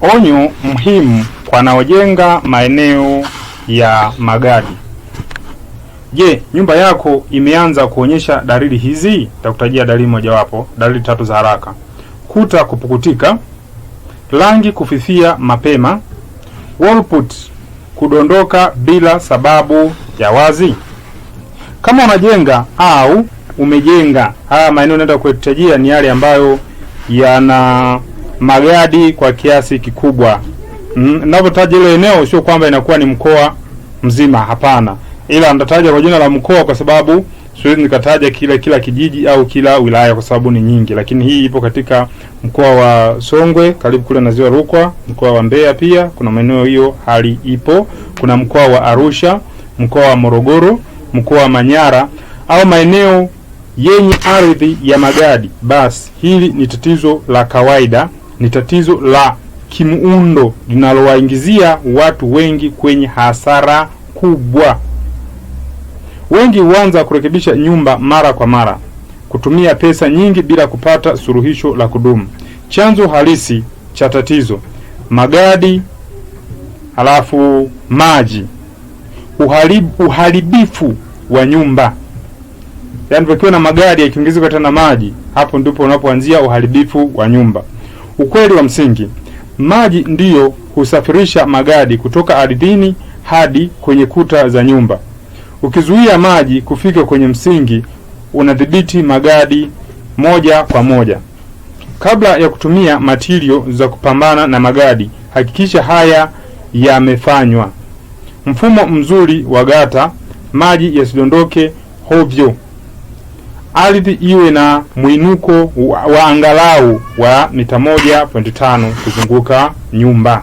Onyo muhimu kwa wanaojenga maeneo ya magadi. Je, nyumba yako imeanza kuonyesha dalili hizi? Nitakutajia dalili mojawapo, dalili 3 za haraka. Kuta kupukutika, rangi kufifia mapema, wallput kudondoka bila sababu ya wazi. Kama unajenga au umejenga, haya maeneo naenda kukutajia ni yale ambayo yana magadi kwa kiasi kikubwa. Ninapotaja ile eneo sio kwamba inakuwa ni mkoa mzima, hapana. Ila nitataja kwa jina la mkoa kwa sababu siwezi nikataja kila kijiji au kila wilaya kwa sababu ni nyingi, lakini hii ipo katika mkoa wa Songwe karibu kule na Ziwa Rukwa, mkoa wa Mbeya pia kuna maeneo hiyo hali ipo, kuna mkoa wa Arusha, mkoa wa Morogoro, mkoa wa Manyara au maeneo yenye ardhi ya magadi. Basi hili ni tatizo la kawaida, ni tatizo la kimuundo linalowaingizia watu wengi kwenye hasara kubwa. Wengi huanza kurekebisha nyumba mara kwa mara, kutumia pesa nyingi bila kupata suluhisho la kudumu. Chanzo halisi cha tatizo: magadi, halafu maji, uharibifu wa nyumba. Yaani ukiwa na magadi yakiongezeka tena maji, hapo ndipo unapoanzia uharibifu wa nyumba. Ukweli wa msingi: maji ndiyo husafirisha magadi kutoka ardhini hadi kwenye kuta za nyumba. Ukizuia maji kufika kwenye msingi, unadhibiti magadi moja kwa moja. Kabla ya kutumia material za kupambana na magadi, hakikisha haya yamefanywa. Mfumo mzuri wa gata, maji yasidondoke hovyo. Ardhi iwe na mwinuko wa angalau wa mita 1.5 kuzunguka nyumba.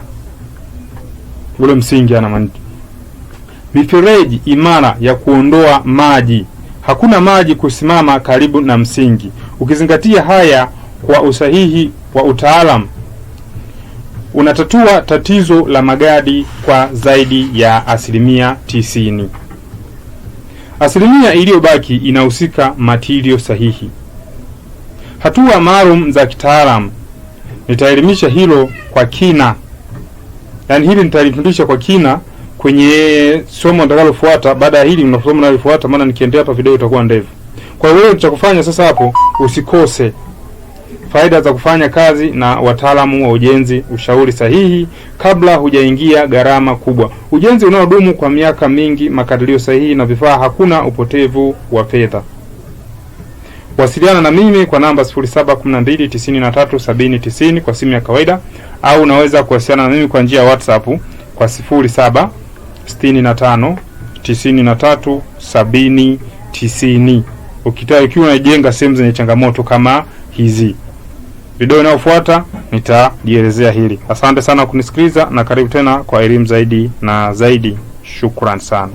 Ule msingi anamaanisha. Mifereji imara ya kuondoa maji. Hakuna maji kusimama karibu na msingi. Ukizingatia haya kwa usahihi wa utaalamu, unatatua tatizo la magadi kwa zaidi ya 90%. Asilimia iliyobaki inahusika material sahihi. Hatua maalum za kitaalamu. Nitaelimisha hilo kwa kina. Yaani hili nitalifundisha kwa kina kwenye somo litakalofuata. Baada ya hili mnasomo linalofuata, maana nikiendelea hapa video itakuwa ndefu. Kwa hiyo wewe tutakufanya sasa hapo usikose faida za kufanya kazi na wataalamu wa ujenzi, ushauri sahihi kabla hujaingia gharama kubwa. Ujenzi unaodumu kwa miaka mingi, makadirio sahihi na vifaa, hakuna upotevu wa fedha. Wasiliana na mimi kwa namba 0712937090 kwa simu ya kawaida, au unaweza kuwasiliana na mimi kwa njia ya WhatsApp kwa 0765937090 ukiwa unajenga sehemu zenye changamoto kama hizi. Video inayofuata nitalielezea hili. Asante sana kunisikiliza na karibu tena kwa elimu zaidi na zaidi. Shukrani sana.